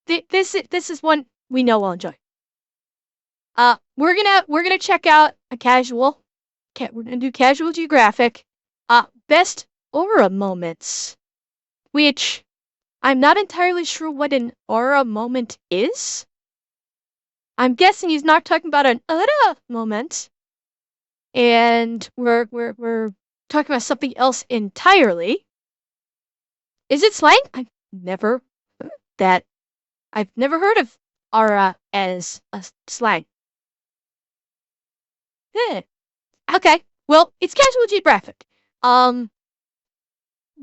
This is one we know we'll enjoy. We're gonna check out a casual. We're gonna do casual geographic. Best aura moments, which I'm not entirely sure what an aura moment is. I'm guessing he's not talking about an aura moment, and we're talking about something else entirely. Is it slang? I've never heard of aura as a slang. Okay, well, it's casual geographic.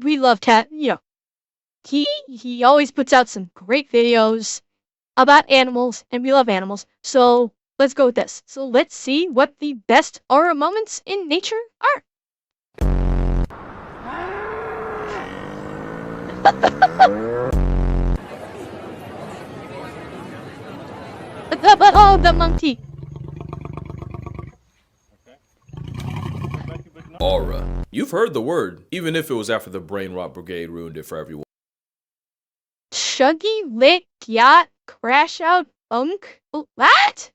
We love he always puts out some great videos about animals, and we love animals, so let's go with this. So let's see what the best aura moments in nature are. Oh, the monkey. Aura. You've heard the word, even if it was after the brain rot brigade ruined it for everyone. Chuggy, lit, yacht, crash out, unk. What?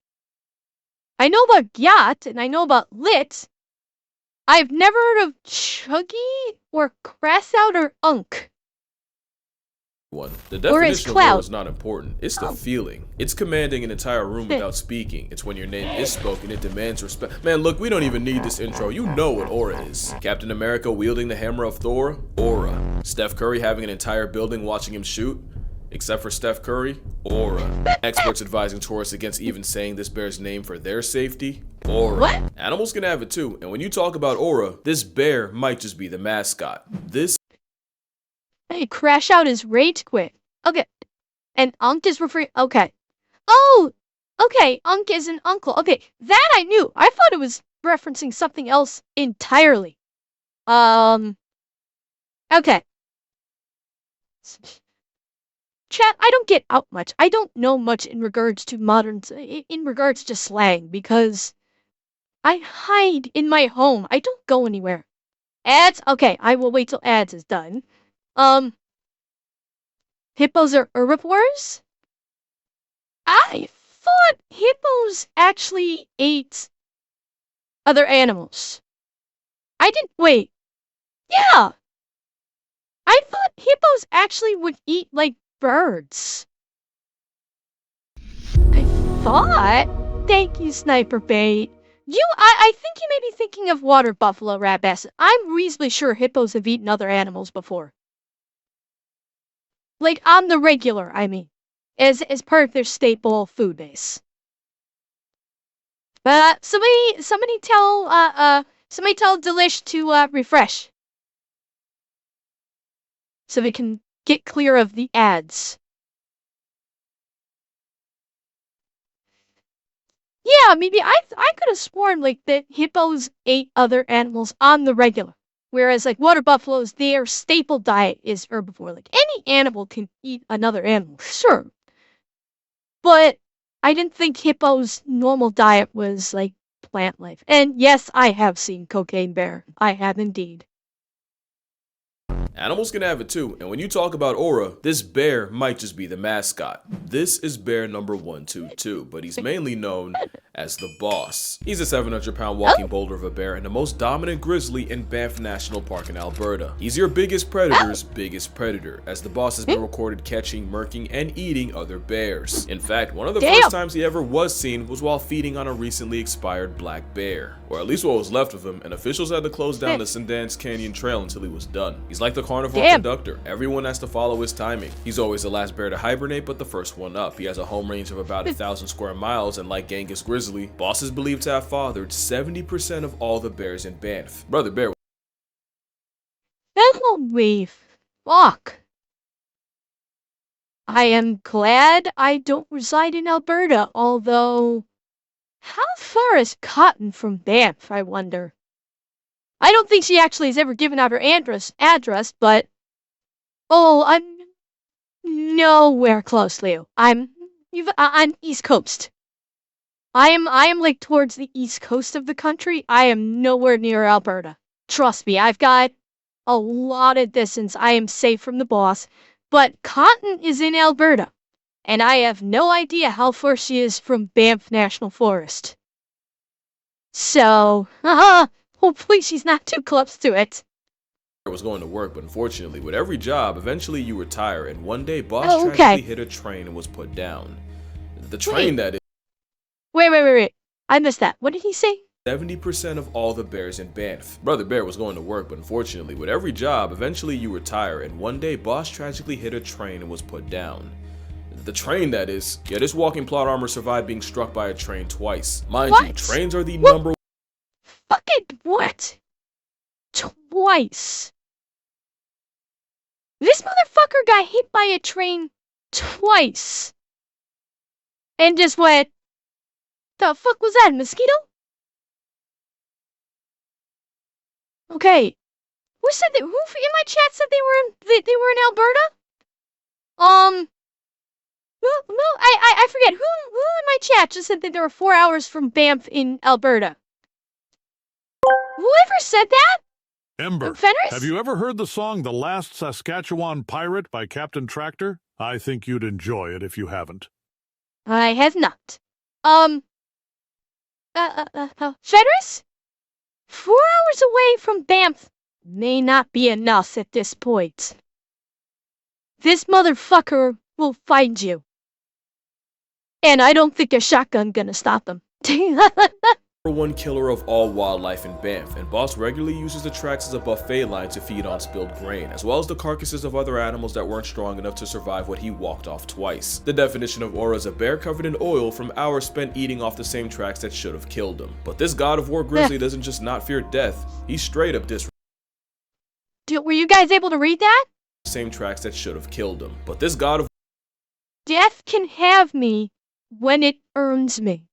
I know about yacht, and I know about lit. I've never heard of chuggy, or crash out, or unk. The definition of aura is not important. It's the feeling. It's commanding an entire room without speaking. It's when your name is spoken. It demands respect. Man, look, we don't even need this intro. You know what aura is. Captain America wielding the hammer of Thor? Aura. Steph Curry having an entire building watching him shoot? Except for Steph Curry? Aura. Experts advising tourists against even saying this bear's name for their safety? Aura. What? Animals can have it too. And when you talk about aura, this bear might just be the mascot. Hey, crash out is rage quit. Okay. And unk is referring. Okay. Oh! Okay, unk is an uncle. Okay, that I knew. I thought it was referencing something else entirely. Okay. Chat, I don't get out much. I don't know much in regards to slang, because I hide in my home. I don't go anywhere. Ads? Okay, I will wait till ads is done. Hippos are herbivores? I thought hippos actually ate other animals. Wait. Yeah! I thought hippos actually would eat, like, birds. I thought? Thank you, Sniper Bait. I think you may be thinking of water buffalo, rat bass. I'm reasonably sure hippos have eaten other animals before. Like, on the regular, I mean. As part of their staple food base. But, somebody tell Delish to, refresh. So we can get clear of the ads. Yeah, maybe I could have sworn, like, that hippos ate other animals on the regular. Whereas, like, water buffaloes, their staple diet is herbivore. Like, any animal can eat another animal, sure. But I didn't think hippos' normal diet was, like, plant life. And yes, I have seen Cocaine Bear. I have indeed. Animals can have it too, and when you talk about aura, this bear might just be the mascot. This is bear number 122, but he's mainly known as the boss. He's a 700-pound walking boulder of a bear and the most dominant grizzly in Banff National Park in Alberta. He's your biggest predator's biggest predator, as the boss has been recorded catching, murking, and eating other bears. In fact, one of the first times he ever was seen was while feeding on a recently expired black bear. Or at least what was left of him, and officials had to close down the Sundance Canyon Trail until he was done. He's like the carnival conductor. Everyone has to follow his timing. He's always the last bear to hibernate, but the first one up. He has a home range of about 1,000 square miles, and like Genghis Grizzly, Boss is believed to have fathered 70% of all the bears in Banff. Brother Bear. Holy fuck. I am glad I don't reside in Alberta, although... How far is Cotton from Banff, I wonder? I don't think she actually has ever given out her address, but... Oh, I'm nowhere close, Leo. I'm East Coast. I am like towards the East Coast of the country. I am nowhere near Alberta. Trust me, I've got a lot of distance. I am safe from the boss, but Cotton is in Alberta, and I have no idea how far she is from Banff National Forest. So, hopefully she's not too close to it. Was going to work, but unfortunately, with every job, eventually you retire, and one day Boss Oh, okay. tragically hit a train and was put down. The train that is Wait. I missed that. What did he say? 70% of all the bears in Banff. Brother Bear was going to work, but unfortunately, with every job, eventually you retire, and one day Boss tragically hit a train and was put down. The train that is. Yeah, this walking plot armor survived being struck by a train twice. Mind you, What? trains are the What? number Fucking what? Twice. This motherfucker got hit by a train twice. And just went, the fuck was that, mosquito? Okay. Who said that? Who in my chat said they were in Alberta? No, I forget. Who in my chat just said that they were 4 hours from Banff in Alberta? Whoever said that? Ember, Fenris? have you ever heard the song The Last Saskatchewan Pirate by Captain Tractor? I think you'd enjoy it if you haven't. I have not. Fenris? 4 hours away from Banff may not be enough at this point. This motherfucker will find you. And I don't think a shotgun gonna stop him. one killer of all wildlife in Banff, and Boss regularly uses the tracks as a buffet line to feed on spilled grain, as well as the carcasses of other animals that weren't strong enough to survive what he walked off twice. The definition of aura is a bear covered in oil from hours spent eating off the same tracks that should have killed him. But this god of war grizzly doesn't just not fear death, he straight up Were you guys able to read that? same tracks that should have killed him. But this god of Death can have me when it earns me.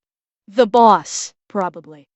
The boss, probably.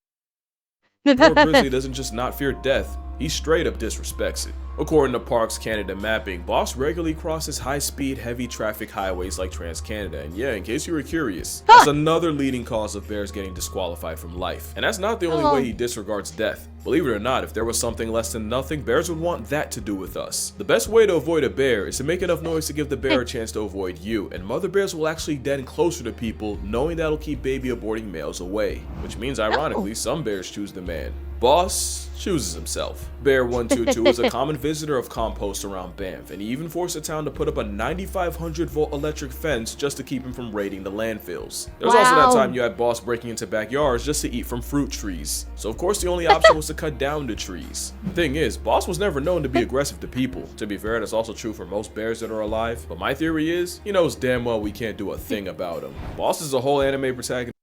war grizzly doesn't just not fear death, he straight up disrespects it. According to Parks Canada mapping, Boss regularly crosses high-speed, heavy traffic highways like Trans-Canada, and yeah, in case you were curious, that's another leading cause of bears getting disqualified from life. And that's not the only way he disregards death. Believe it or not, if there was something less than nothing, bears would want that to do with us. The best way to avoid a bear is to make enough noise to give the bear a chance to avoid you, and mother bears will actually den closer to people, knowing that'll keep baby aborting males away. Which means, ironically, some bears choose the man. Boss chooses himself. Bear 122 is a common visitor of compost around Banff, and he even forced the town to put up a 9,500 volt electric fence just to keep him from raiding the landfills. There was also that time you had Boss breaking into backyards just to eat from fruit trees. So of course the only option was to cut down the trees. The thing is, Boss was never known to be aggressive to people. To be fair, that's also true for most bears that are alive, but my theory is, he knows damn well we can't do a thing about him. Boss is a whole anime protagonist.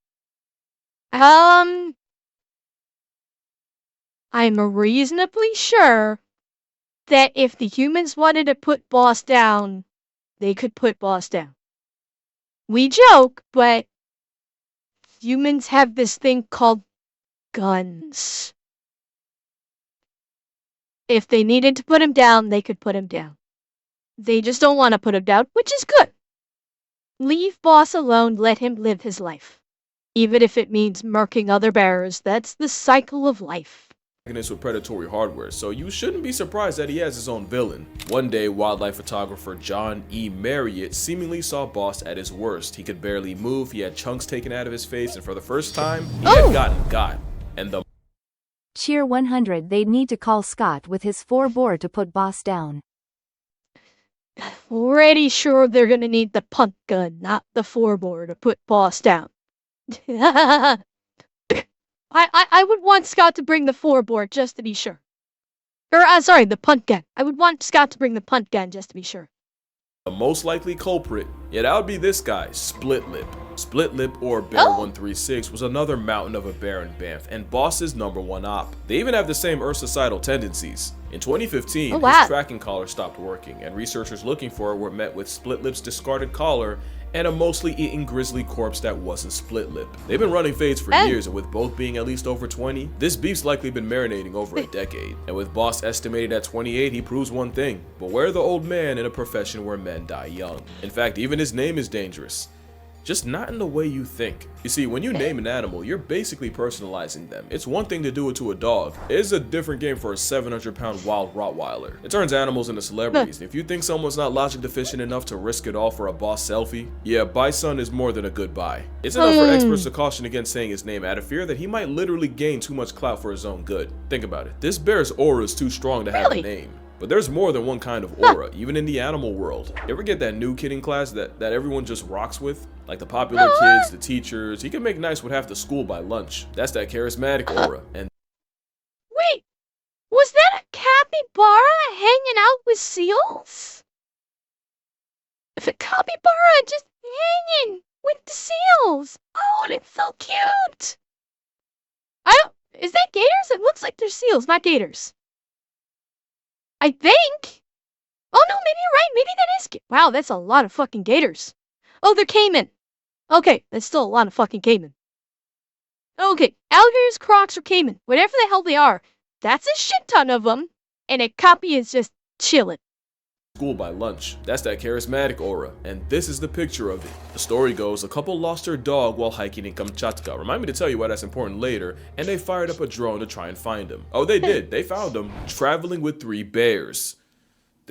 I'm reasonably sure that if the humans wanted to put Boss down, they could put Boss down. We joke, but humans have this thing called guns. If they needed to put him down, they could put him down. They just don't want to put him down, which is good. Leave Boss alone, let him live his life. Even if it means murking other bears, that's the cycle of life. With predatory hardware, so you shouldn't be surprised that he has his own villain. One day, wildlife photographer John E. Marriott seemingly saw Boss at his worst. He could barely move, he had chunks taken out of his face, and for the first time, he had gotten got. And the Cheer 100, they'd need to call Scott with his 4-bore to put Boss down. Pretty sure they're gonna need the punt gun, not the 4-bore to put Boss down. I would want Scott to bring the 4-bore just to be sure. Or, sorry, the punt gun. I would want Scott to bring the punt gun just to be sure. The most likely culprit, yeah, that would be this guy, Split Lip. Split Lip, or Bear 136, was another mountain of a bear in Banff, and Boss's #1 op. They even have the same Ursicidal tendencies. In 2015, his tracking collar stopped working, and researchers looking for it were met with Split Lip's discarded collar and a mostly eaten grizzly corpse that wasn't Split Lip. They've been running fades for years, and with both being at least over 20, this beef's likely been marinating over a decade. And with Boss estimated at 28, he proves one thing: beware the old man in a profession where men die young. In fact, even his name is dangerous. just not in the way you think. You see, when you name an animal, you're basically personalizing them. It's one thing to do it to a dog. It's a different game for a 700-pound wild Rottweiler. It turns animals into celebrities. If you think someone's not logic deficient enough to risk it all for a boss selfie, yeah, Bison is more than a good buy. It's enough for experts to caution against saying his name out of fear that he might literally gain too much clout for his own good. Think about it. This bear's aura is too strong to have a name. But there's more than one kind of aura, even in the animal world. You ever get that new kid in class that everyone just rocks with? Like the popular kids, the teachers. He can make nice with half the school by lunch. That's that charismatic aura. And wait, was that a capybara hanging out with seals? If a capybara just hanging with the seals. Oh, it's so cute. Is that gators? It looks like they're seals, not gators. I think. Oh no, maybe you're right. Maybe that is. Wow, that's a lot of fucking gators. Oh, they're caiman. Okay, that's still a lot of fucking caiman. Okay, alligators, crocs, or caiman, whatever the hell they are, that's a shit ton of them, and a copy is just chilling. School by lunch. That's that charismatic aura, and this is the picture of it. The story goes, a couple lost their dog while hiking in Kamchatka. Remind me to tell you why that's important later, and they fired up a drone to try and find him. Oh, they did. They found him, traveling with 3 bears.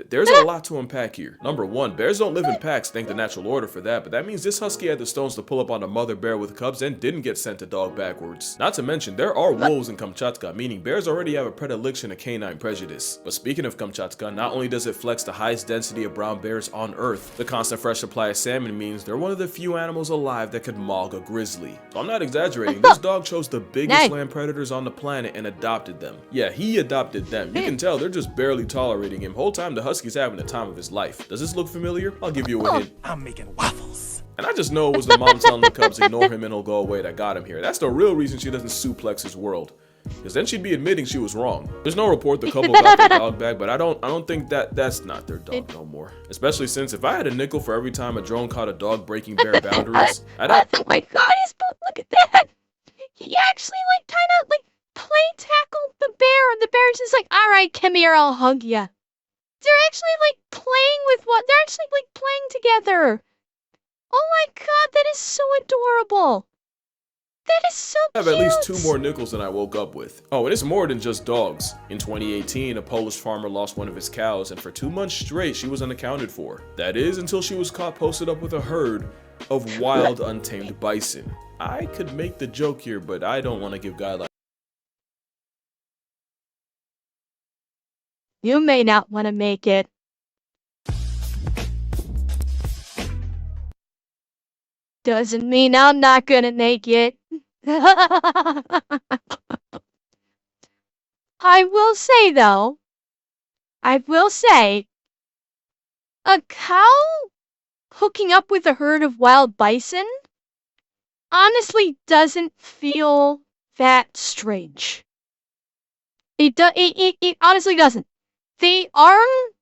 There's a lot to unpack here. Number 1, bears don't live in packs, thank the natural order for that, but that means this husky had the stones to pull up on a mother bear with cubs and didn't get sent to dog backwards. Not to mention, there are wolves in Kamchatka, meaning bears already have a predilection to canine prejudice. But speaking of Kamchatka, not only does it flex the highest density of brown bears on Earth, the constant fresh supply of salmon means they're one of the few animals alive that could maul a grizzly. So I'm not exaggerating, this dog chose the biggest land predators on the planet and adopted them. Yeah, he adopted them. You can tell they're just barely tolerating him. Whole time the husky's having the time of his life. Does this look familiar? I'll give you a hint. I'm making waffles. And I just know it was the mom telling the cubs ignore him and he'll go away that got him here. That's the real reason she doesn't suplex his world. Because then she'd be admitting she was wrong. There's no report the couple got their dog back, but I don't think that's not their dog no more. Especially since if I had a nickel for every time a drone caught a dog breaking bear boundaries, Oh my god, look at that. He actually kind of play tackled the bear, and the bear's just like, alright, come here, I'll hug ya. They're actually playing with what? They're actually playing together. Oh my god, that is so adorable. That is so cute. I have at least 2 more nickels than I woke up with. Oh, and it's more than just dogs. In 2018, a Polish farmer lost one of his cows, and for 2 months straight, she was unaccounted for. That is until she was caught posted up with a herd of wild, untamed bison. I could make the joke here, but I don't want to give guidelines. You may not want to make it. Doesn't mean I'm not gonna make it. I will say, though, a cow hooking up with a herd of wild bison honestly doesn't feel that strange. It honestly doesn't. They are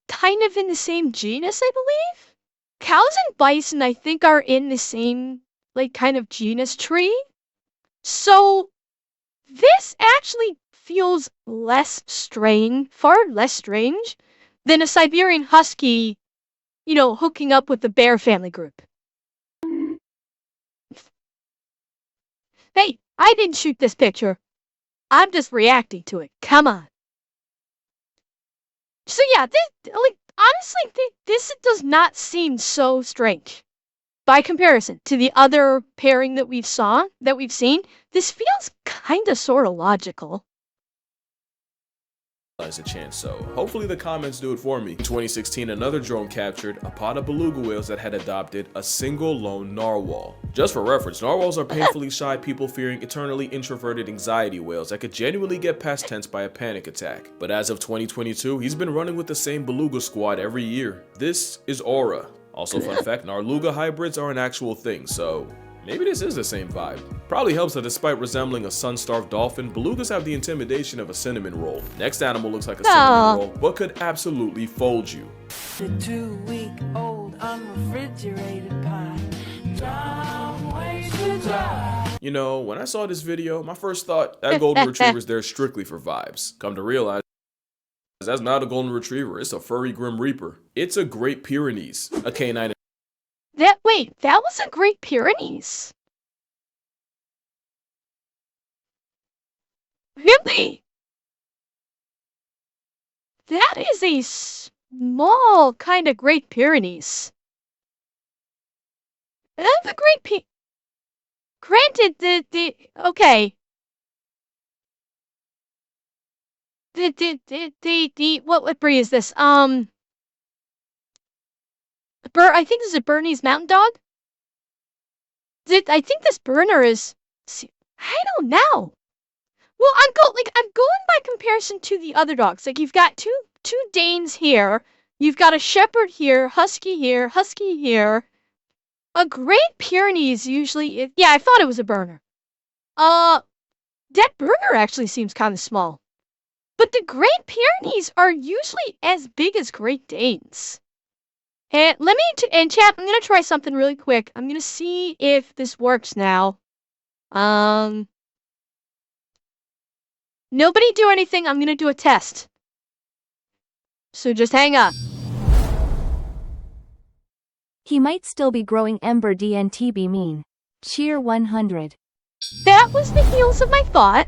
kind of in the same genus, I believe. Cows and bison, I think, are in the same, kind of genus tree. So, this actually feels far less strange than a Siberian husky, hooking up with the bear family group. Hey, I didn't shoot this picture. I'm just reacting to it. Come on. So yeah, honestly, this does not seem so strange. By comparison to the other pairing that we've seen, this feels kinda sorta logical. A chance, so hopefully the comments do it for me. In 2016, another drone captured a pod of beluga whales that had adopted a single lone narwhal. Just for reference, narwhals are painfully shy, people-fearing, eternally introverted anxiety whales that could genuinely get past tense by a panic attack. But as of 2022, he's been running with the same beluga squad every year. This is Aura. Also, fun fact, Narluga hybrids are an actual thing, so maybe this is the same vibe. Probably helps that despite resembling a sun-starved dolphin, belugas have the intimidation of a cinnamon roll. Next animal looks like a cinnamon roll, but could absolutely fold you. The 2-week-old unrefrigerated pie. Long way to drive. You know, when I saw this video, my first thought, that golden retriever's there strictly for vibes. Come to realize, that's not a golden retriever, it's a furry grim reaper. It's a Great Pyrenees, a canine Wait, that was a Great Pyrenees. Really? That is a small kind of Great Pyrenees. The Great P. Granted, okay. What breed is this? I think this is a Bernese Mountain Dog. I think this burner is. I don't know. Well, I'm going by comparison to the other dogs. Like you've got two Danes here, you've got a Shepherd here, Husky here. A Great Pyrenees usually. Yeah, I thought it was a burner. That burner actually seems kind of small. But the Great Pyrenees are usually as big as Great Danes. And chat, I'm gonna try something really quick. I'm gonna see if this works now. Nobody do anything. I'm gonna do a test. So just hang on. He might still be growing ember DNTB mean. Cheer 100. That was the heels of my thought.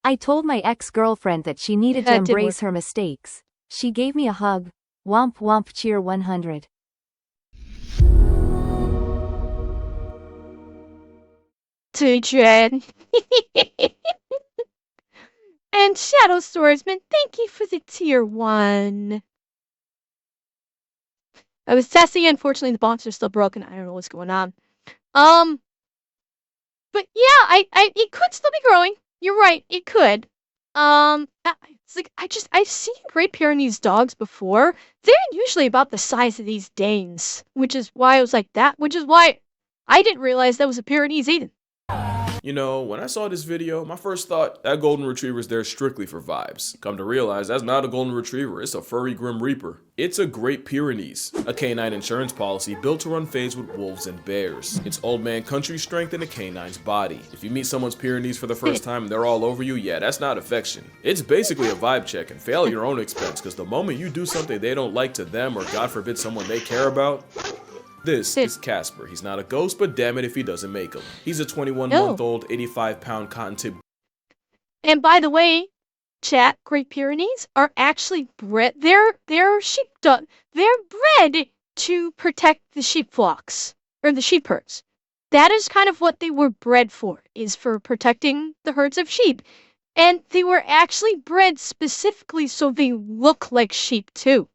I told my ex-girlfriend that she needed to That did embrace work. her mistakes. She gave me a hug. Womp womp cheer 100. To Dread. And Shadow Swordsman, thank you for the tier 1. I was testing it. Unfortunately, the box are still broken. I don't know what's going on. But yeah, it could still be growing. You're right, it could. It's like I've seen Great Pyrenees dogs before. They're usually about the size of these Danes, which is why I was like that. Which is why I didn't realize that was a Pyrenees either. You know, when I saw this video, my first thought, that golden retriever's there strictly for vibes. Come to realize, that's not a golden retriever, it's a furry Grim Reaper. It's a Great Pyrenees, a canine insurance policy built to run fades with wolves and bears. It's old man country strength in a canine's body. If you meet someone's Pyrenees for the first time and they're all over you, yeah, that's not affection. It's basically a vibe check and fail at your own expense, because the moment you do something they don't like to them, or God forbid someone they care about, this is Casper. He's not a ghost, but damn it if he doesn't make him. He's a 21-month-old, 85-pound cotton-tip. And by the way, chat, Great Pyrenees are actually bred. They're sheepdog. They're bred to protect the sheep flocks or the sheep herds. That is kind of what they were bred for, is for protecting the herds of sheep. And they were actually bred specifically so they look like sheep too.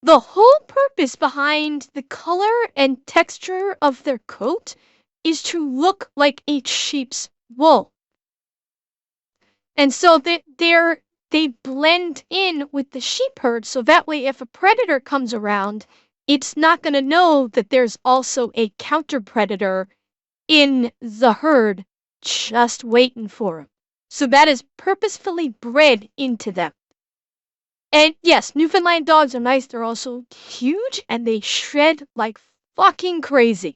The whole purpose behind the color and texture of their coat is to look like a sheep's wool. And so they blend in with the sheep herd, so that way if a predator comes around, it's not going to know that there's also a counter predator in the herd just waiting for him. So that is purposefully bred into them. And yes, Newfoundland dogs are nice. They're also huge and they shred like fucking crazy.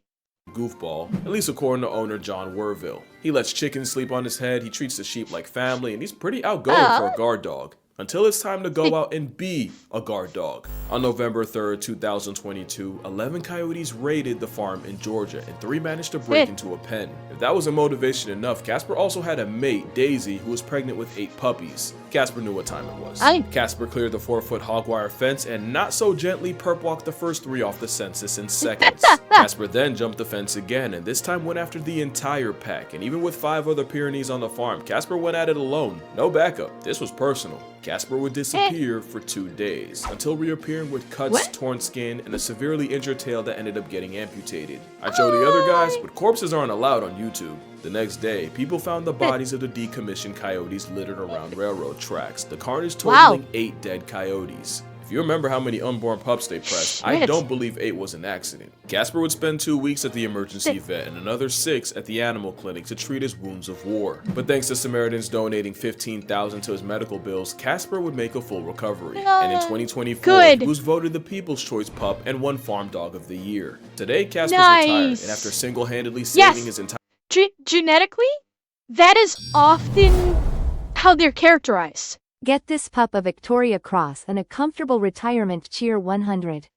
Goofball, at least according to owner John Werville. He lets chickens sleep on his head, he treats the sheep like family, and he's pretty outgoing for a guard dog. Until it's time to go out and be a guard dog. On November 3rd, 2022, 11 coyotes raided the farm in Georgia, and 3 managed to break into a pen. If that wasn't motivation enough, Casper also had a mate, Daisy, who was pregnant with 8 puppies. Casper knew what time it was. Casper cleared the 4-foot hog wire fence and not so gently perp-walked the first 3 off the census in seconds. Casper then jumped the fence again, and this time went after the entire pack, and even with 5 other Pyrenees on the farm, Casper went at it alone. No backup. This was personal. Casper would disappear for 2 days, until reappearing with cuts, torn skin, and a severely injured tail that ended up getting amputated. I showed the other guys, but corpses aren't allowed on YouTube. The next day, people found the bodies of the decommissioned coyotes littered around railroad tracks, the carnage totaling 8 dead coyotes. If you remember how many unborn pups they pressed, I don't believe 8 was an accident. Casper would spend 2 weeks at the emergency vet and another 6 at the animal clinic to treat his wounds of war. But thanks to Samaritans donating $15,000 to his medical bills, Casper would make a full recovery. And in 2024, he was voted the People's Choice Pup and won Farm Dog of the Year. Today, Casper's retired, and after single-handedly saving his entire... Genetically, that is often how they're characterized. Get this pup a Victoria Cross and a comfortable retirement cheer 100.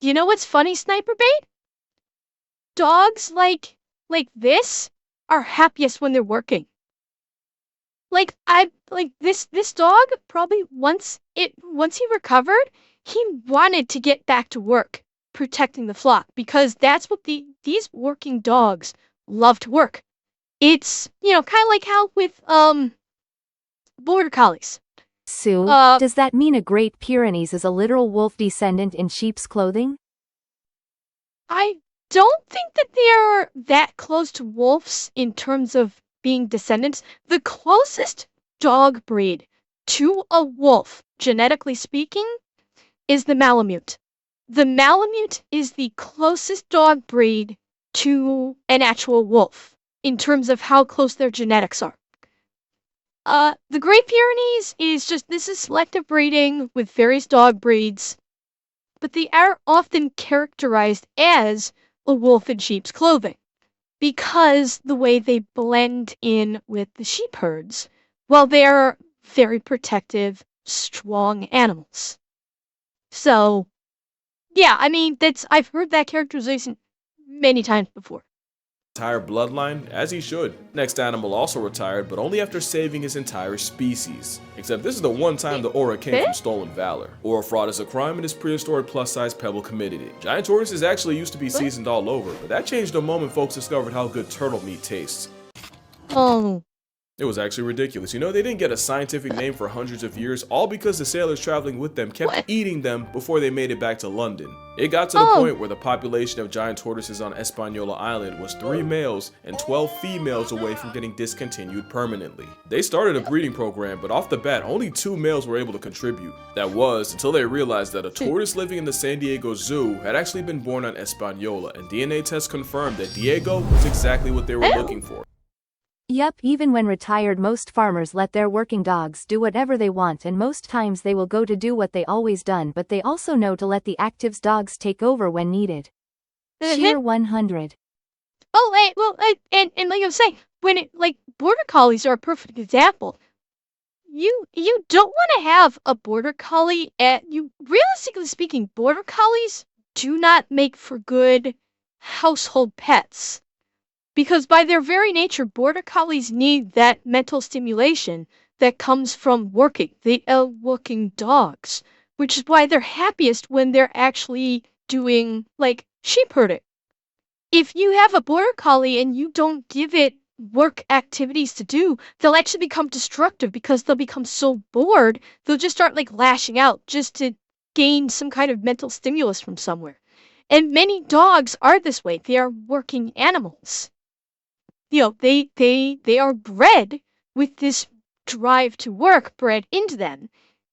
you know what's funny, Sniper Bait? Dogs like this are happiest when they're working. This dog probably once he recovered, he wanted to get back to work protecting the flock because that's what these working dogs love to work. It's, kind of like how with border collies. Sue, does that mean a Great Pyrenees is a literal wolf descendant in sheep's clothing? I don't think that they're that close to wolves in terms of being descendants. The closest dog breed to a wolf, genetically speaking, is the Malamute. The Malamute is the closest dog breed to an actual wolf in terms of how close their genetics are. The Great Pyrenees this is selective breeding with various dog breeds, but they are often characterized as a wolf in sheep's clothing because the way they blend in with the sheep herds, while they are very protective, strong animals. So, yeah, I mean, I've heard that characterization many times before. Entire bloodline, as he should. Next animal also retired, but only after saving his entire species. Except this is the one time the aura came from stolen valor. Aura fraud is a crime and his prehistoric plus-size pebble committed it. Giant tortoises actually used to be seasoned all over, but that changed the moment folks discovered how good turtle meat tastes. Oh. It was actually ridiculous. You know, they didn't get a scientific name for hundreds of years, all because the sailors traveling with them kept eating them before they made it back to London. It got to the point where the population of giant tortoises on Hispaniola Island was 3 males and 12 females away from getting discontinued permanently. They started a breeding program, but off the bat, only 2 males were able to contribute. That was until they realized that a tortoise living in the San Diego Zoo had actually been born on Hispaniola, and DNA tests confirmed that Diego was exactly what they were looking for. Yup, even when retired, most farmers let their working dogs do whatever they want, and most times they will go to do what they always done, but they also know to let the active's dogs take over when needed. Cheer 100. And like I was saying, border collies are a perfect example. You don't want to have a border collie realistically speaking, border collies do not make for good household pets. Because by their very nature, border collies need that mental stimulation that comes from working dogs, which is why they're happiest when they're actually doing, sheep herding. If you have a border collie and you don't give it work activities to do, they'll actually become destructive because they'll become so bored, they'll just start, lashing out just to gain some kind of mental stimulus from somewhere. And many dogs are this way. They are working animals. They are bred with this drive to work bred into them,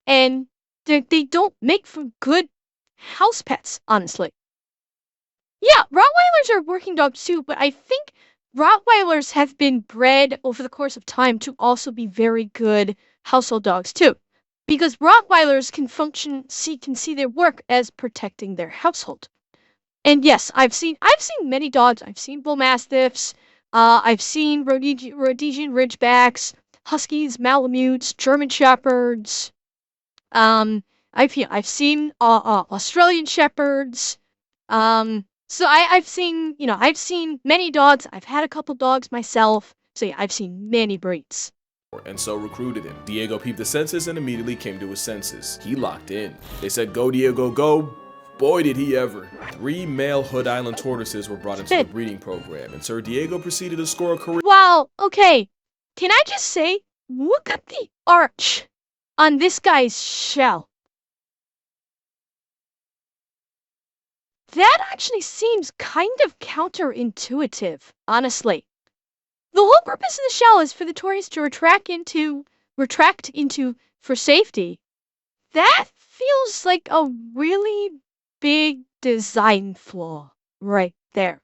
and they don't make for good house pets, honestly. Yeah, Rottweilers are working dogs too, but I think Rottweilers have been bred over the course of time to also be very good household dogs too, because Rottweilers can see their work as protecting their household. And yes, I've seen many dogs. I've seen bull mastiffs. I've seen Rhodesian Ridgebacks, Huskies, Malamutes, German Shepherds. I've seen Australian Shepherds. So I've seen many dogs. I've had a couple dogs myself. So yeah, I've seen many breeds. And so recruited him. Diego peeped the census and immediately came to his senses. He locked in. They said, "Go, Diego, go." Boy, did he ever. 3 male Hood Island tortoises were brought into the breeding program, and Sir Diego proceeded to score a career. Wow, okay. Can I just say, look at the arch on this guy's shell. That actually seems kind of counterintuitive, honestly. The whole purpose of the shell is for the tortoise to retract into for safety. That feels like a really big design flaw right there.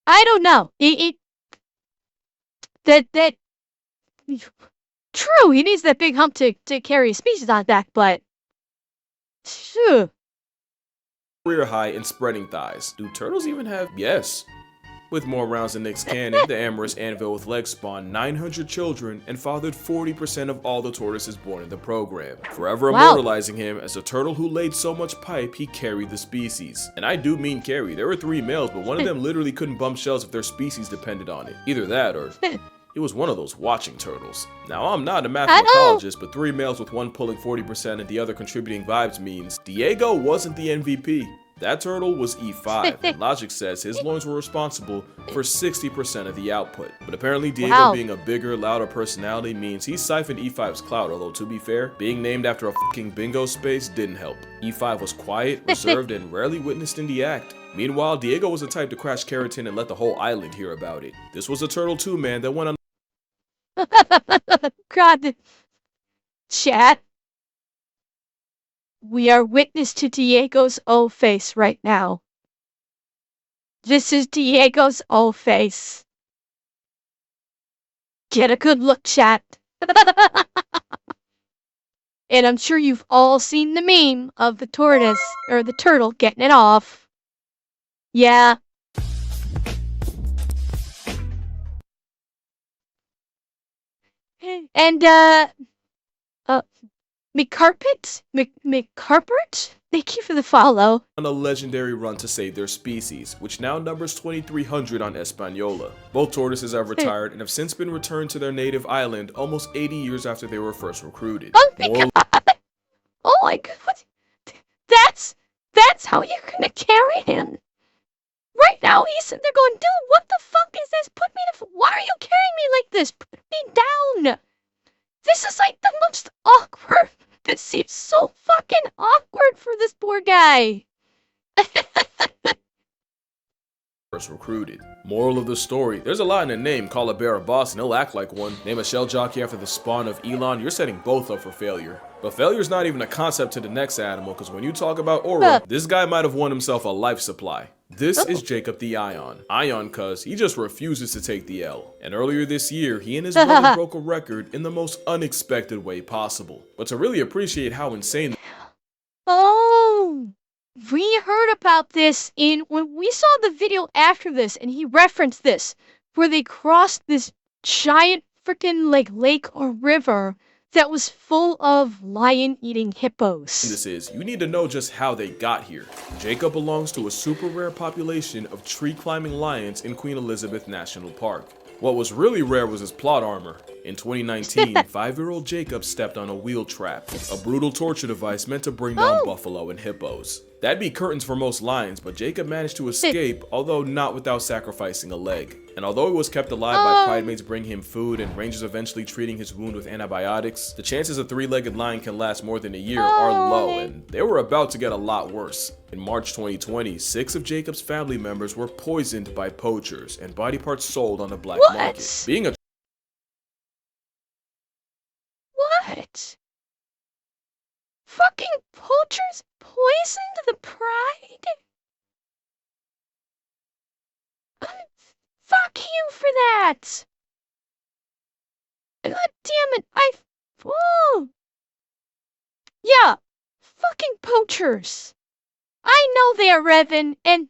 I don't know. True, he needs that big hump to carry his species on his back, but phew. Career high in spreading thighs. Do turtles even have? Yes. With more rounds than Nick's cannon, the amorous anvil with legs spawned 900 children and fathered 40% of all the tortoises born in the program, forever Wow. immortalizing him as a turtle who laid so much pipe he carried the species. And I do mean carry. There were 3 males, but one of them literally couldn't bump shells if their species depended on it. Either that or he was one of those watching turtles. Now, I'm not a mathematologist, but 3 males with one pulling 40% and the other contributing vibes means Diego wasn't the MVP. That turtle was E5, and logic says his loins were responsible for 60% of the output. But apparently Diego Wow. being a bigger, louder personality means he siphoned E5's clout, although to be fair, being named after a fucking bingo space didn't help. E5 was quiet, reserved, and rarely witnessed in the act. Meanwhile, Diego was the type to crash Keratin and let the whole island hear about it. This was a turtle too, man, that went on God. Chat. We are witness to Diego's O face right now. This is Diego's O face. Get a good look, chat. And I'm sure you've all seen the meme of the tortoise, or the turtle, getting it off. Yeah. And, McCarpet? McCarpert? Thank you for the follow. a legendary run to save their species, which now numbers 2,300 on Española. Both tortoises have retired and have since been returned to their native island almost 80 years after they were first recruited. Oh my Moral- god! Oh my god! That's how you're gonna carry him! Right now, he's sitting there going, dude, what the fuck is this? Put me the why are you carrying me like this? Put me down! This is like the most awkward. This seems so fucking awkward for this poor guy. First recruited. Moral of the story, there's a lot in a name. Call a bear a boss and he'll act like one. Name a shell jockey after the spawn of Elon, you're setting both up for failure. But failure's not even a concept to the next animal, because when you talk about Aura, this guy might have won himself a life supply. This is Jacob the Ion. Ion cuz he just refuses to take the L. And earlier this year, he and his brother broke a record in the most unexpected way possible. But to really appreciate how insane Oh, we heard about this when we saw the video after this, and he referenced this, where they crossed this giant freaking like lake or river that was full of lion-eating hippos. this is, you need to know just how they got here. Jacob belongs to a super rare population of tree-climbing lions in Queen Elizabeth National Park. What was really rare was his plot armor. In 2019, 5-year-old Jacob stepped on a wheel trap, a brutal torture device meant to bring down buffalo and hippos. That'd be curtains for most lions, but Jacob managed to escape, although not without sacrificing a leg. And although he was kept alive by pridemates bringing him food and rangers eventually treating his wound with antibiotics, the chances a 3-legged lion can last more than a year are low, and they were about to get a lot worse. In March 2020, 6 of Jacob's family members were poisoned by poachers and body parts sold on the black market. Being a What? Fucking poachers poisoned the pride? Fuck you for that! God damn it, oh! Yeah, fucking poachers. I know they are Revan, and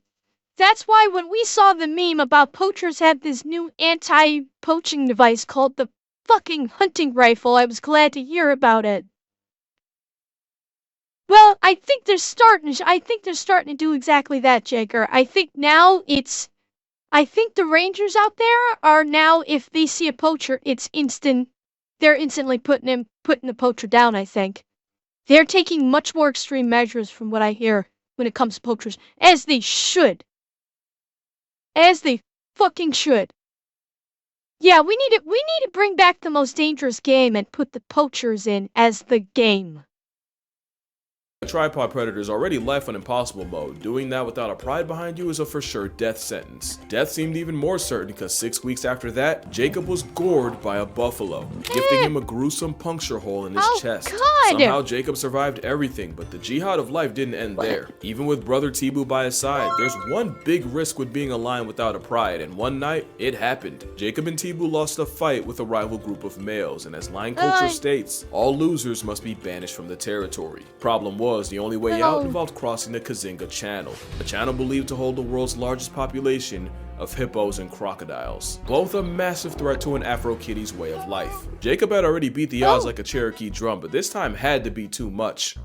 that's why when we saw the meme about poachers had this new anti-poaching device called the fucking hunting rifle, I was glad to hear about it. Well, I think they're starting to do exactly that, Jager. I think now I think the rangers out there are now, if they see a poacher, it's instant. They're instantly putting the poacher down, I think. They're taking much more extreme measures from what I hear when it comes to poachers. As they should. As they fucking should. Yeah, we need to bring back the most dangerous game and put the poachers in as the game. tripod predator is already life on impossible mode. Doing that without a pride behind you is a for sure death sentence. Death seemed even more certain because 6 weeks after that, Jacob was gored by a buffalo, gifting him a gruesome puncture hole in his chest. God. Somehow Jacob survived everything, but the jihad of life didn't end there. Even with brother Tibu by his side, there's one big risk with being a lion without a pride, and one night, it happened. Jacob and Tibu lost a fight with a rival group of males, and as lion culture states, all losers must be banished from the territory. Problem was, was, the only way out Oh. involved crossing the Kazinga Channel, a channel believed to hold the world's largest population of hippos and crocodiles, both a massive threat to an Afro Kitty's way of life. Jacob had already beat the odds like a Cherokee drum, but this time had to be too much.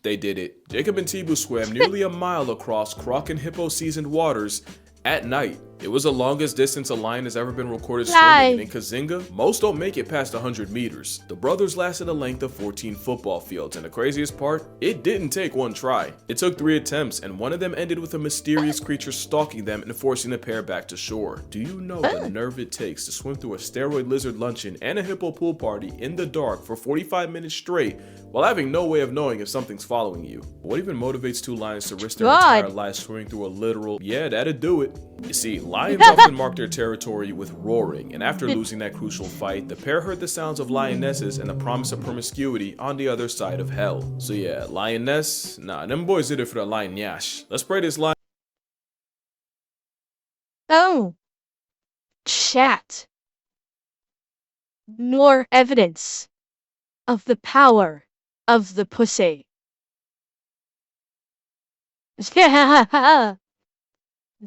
They did it. Jacob and Tibu swam nearly a mile across croc and hippo seasoned waters at night. It was the longest distance a lion has ever been recorded swimming, and in Kazinga, most don't make it past 100 meters. The brothers lasted a length of 14 football fields, and the craziest part, it didn't take one try. It took 3 attempts, and one of them ended with a mysterious creature stalking them and forcing the pair back to shore. Do you know the nerve it takes to swim through a steroid lizard luncheon and a hippo pool party in the dark for 45 minutes straight while having no way of knowing if something's following you? What even motivates 2 lions to risk their entire lives swimming through a literal, yeah, that'd do it. You see, lions often mark their territory with roaring, and after losing that crucial fight, the pair heard the sounds of lionesses and the promise of promiscuity on the other side of hell. So yeah, lioness? Nah, them boys did it for the lion yash. Let's pray this lion. Oh. Chat. More evidence of the power of the pussy.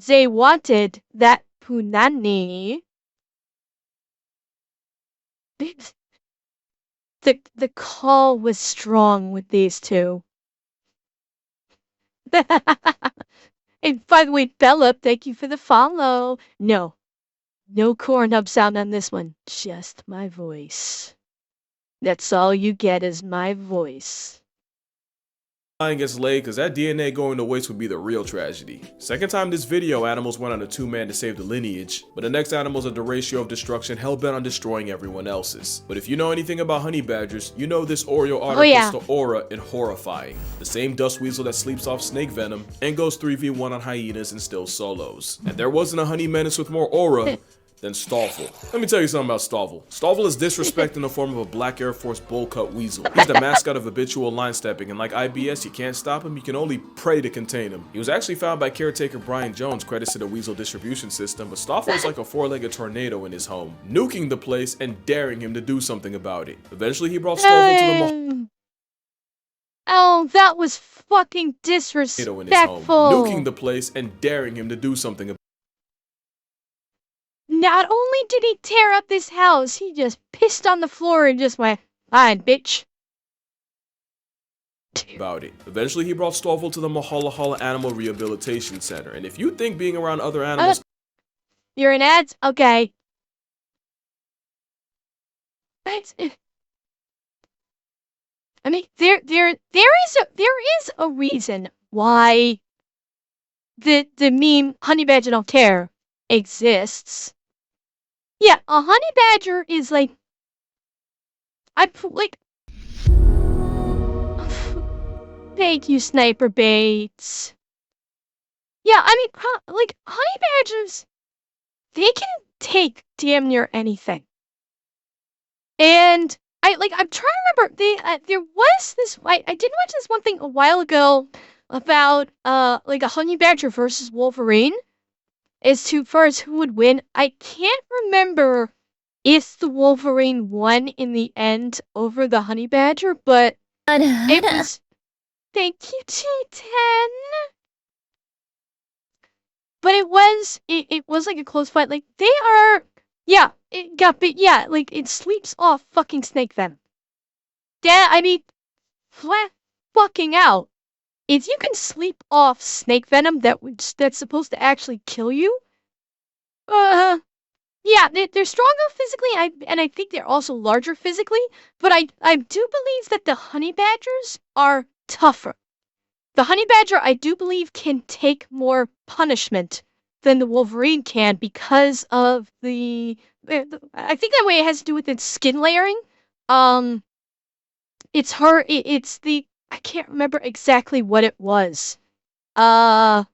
They wanted that punani. The call was strong with these two. And by the way, Bella, thank you for the follow. No corn hub sound on this one. Just my voice. That's all you get is my voice. Lion gets laid, because that DNA going to waste would be the real tragedy. Second time this video, animals went on a 2-man to save the lineage, but the next animals are the ratio of destruction hell-bent on destroying everyone else's. But if you know anything about honey badgers, you know this Oreo article to aura and horrifying. The same dust weasel that sleeps off snake venom and goes 3v1 on hyenas and still solos. And there wasn't a honey menace with more aura than Stoffel. Let me tell you something about Stoffel. Stoffel is disrespect in the form of a black Air Force bowl cut weasel. He's the mascot of habitual line stepping, and like IBS, you can't stop him, you can only pray to contain him. He was actually found by caretaker Brian Jones, credits to the weasel distribution system, but Stoffel is like a 4-legged tornado in his home, nuking the place and daring him to do something about it. Eventually he brought Stoffel to the Oh, that was fucking disrespectful. in his home, nuking the place and daring him to do something about it. Not only did he tear up this house, he just pissed on the floor and just went, fine, bitch. About it. Eventually he brought Stoffel to the Mahala Animal Rehabilitation Center, and if you think being around other animals You're in ads? Okay. I mean, there is a reason why the meme honey badger don't care exists. Yeah, a honey badger is like thank you, Sniper Baits. Yeah, I mean, honey badgers, they can take damn near anything. And I'm trying to remember, there was this, I did watch this one thing a while ago about, a honey badger versus Wolverine, as far as who would win. I can't remember if the Wolverine won in the end over the honey badger, but it was, thank you, G10. But it was like a close fight. Like, they are, yeah, it got bit, yeah, like, it sleeps off fucking snake venom. I mean, flat fucking out. If you can sleep off snake venom that's supposed to actually kill you, yeah, they're stronger physically, and I think they're also larger physically, but I do believe that the honey badgers are tougher. The honey badger, I do believe, can take more punishment than the Wolverine can because of the I think that way it has to do with its skin layering. It's the, I can't remember exactly what it was. Like,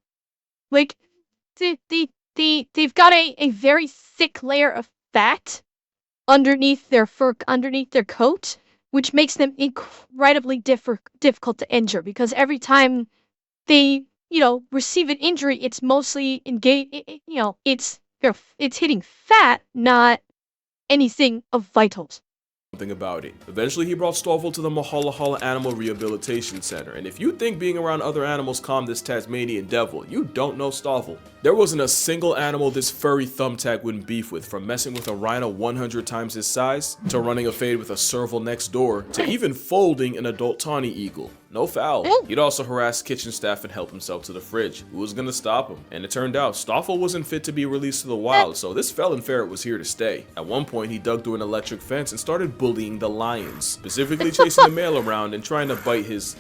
they've got a very thick layer of fat underneath their fur, underneath their coat, which makes them incredibly difficult to injure, because every time they, receive an injury, it's mostly it's hitting fat, not anything of vitals. something about it. Eventually, he brought Stoffel to the Mahala Animal Rehabilitation Center, and if you think being around other animals calmed this Tasmanian devil, you don't know Stoffel. There wasn't a single animal this furry thumbtack wouldn't beef with, from messing with a rhino 100 times his size, to running a fade with a serval next door, to even folding an adult tawny eagle. No foul. He'd also harass kitchen staff and help himself to the fridge. Who was gonna stop him? And it turned out Stoffel wasn't fit to be released to the wild, so this felon ferret was here to stay. At one point, he dug through an electric fence and started bullying the lions, specifically chasing the male around and trying to bite his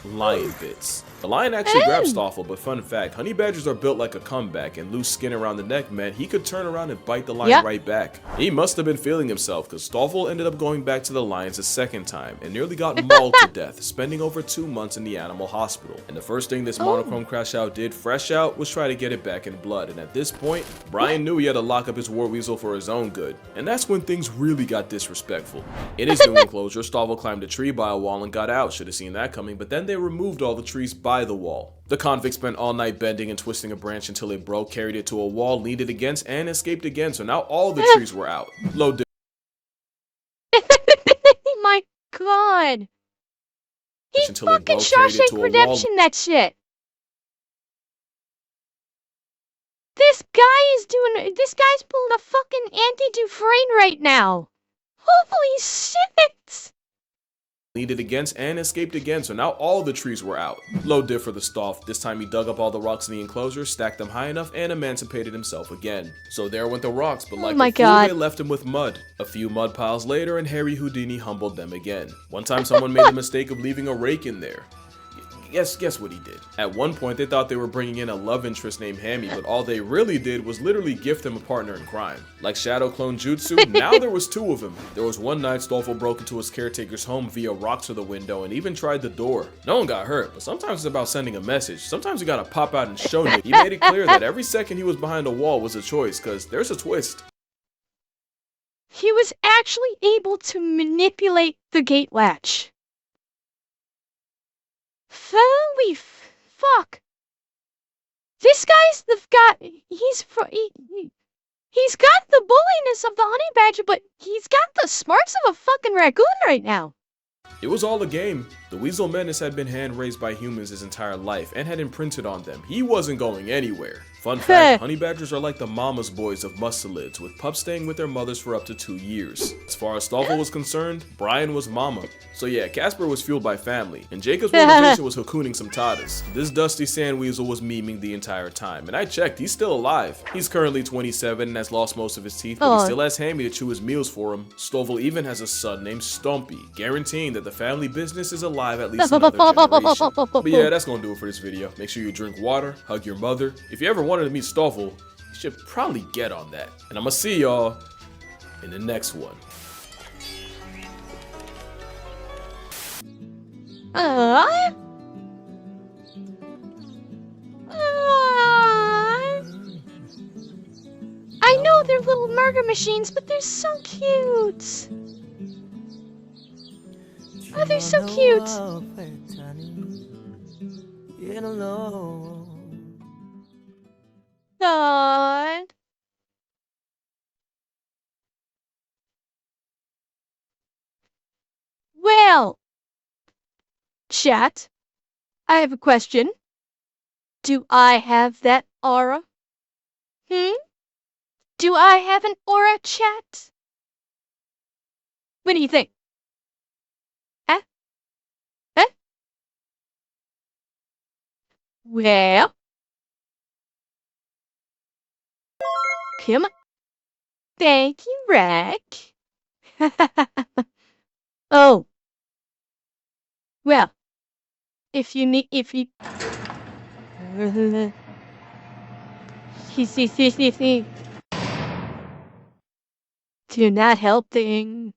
lion bits. The lion actually grabbed Stoffel, but fun fact, honey badgers are built like a comeback, and loose skin around the neck meant he could turn around and bite the lion right back. He must have been feeling himself, because Stoffel ended up going back to the lions a second time and nearly got mauled to death, spending over 2 months in the animal hospital. And the first thing this monochrome crash out did, fresh out, was try to get it back in blood. And at this point, Brian knew he had to lock up his war weasel for his own good. And that's when things really got disrespectful. In his new enclosure, Stoffel climbed a tree by a wall and got out. Should have seen that coming, but then they removed all the trees by the wall. The convict spent all night bending and twisting a branch until it broke, carried it to a wall, leaned it against, and escaped again, so now all the trees were out. Low My god. He until it fucking broke, carried it to Shawshank a Redemption that shit. This guy's pulling a fucking anti-Dufresne right now. Holy shit. leaned it against, and escaped again, so now all the trees were out. Low diff for the Stoff. This time he dug up all the rocks in the enclosure, stacked them high enough, and emancipated himself again. So there went the rocks, but like a fool, they left him with mud. A few mud piles later, and Harry Houdini humbled them again. One time someone made the mistake of leaving a rake in there. Guess what he did. At one point, they thought they were bringing in a love interest named Hammy, but all they really did was literally gift him a partner in crime. Like Shadow Clone Jutsu, now there was 2 of them. There was one night Stoffel broke into his caretaker's home via rocks through the window and even tried the door. No one got hurt, but sometimes it's about sending a message. Sometimes you gotta pop out and show Nick. He made it clear that every second he was behind a wall was a choice, cause there's a twist. He was actually able to manipulate the gate latch. Holy fuck. This guy's he's got the bulliness of the honey badger, but he's got the smarts of a fucking raccoon right now. It was all a game. The Weasel Menace had been hand-raised by humans his entire life and had imprinted on them. He wasn't going anywhere. Fun fact, honey badgers are like the mama's boys of mustelids, with pups staying with their mothers for up to 2 years. As far as Stoffel was concerned, Brian was mama. So yeah, Casper was fueled by family, and Jacob's motivation was cocooning some tatas. This dusty sand weasel was memeing the entire time, and I checked, he's still alive. He's currently 27 and has lost most of his teeth, but he still has Hammy to chew his meals for him. Stoffel even has a son named Stumpy, guaranteeing that the family business is alive at least another generation. But yeah, that's gonna do it for this video. Make sure you drink water, hug your mother. If you ever wanted to meet Stoffel, you should probably get on that. And I'm gonna see y'all in the next one. I know they're little murder machines, but they're so cute. Oh, they're so cute. God. Well, chat, I have a question. Do I have that aura? Do I have an aura, chat? What do you think? Huh? Huh? Well, come on. Thank you, Rack. Oh. Well, if you do not help thing.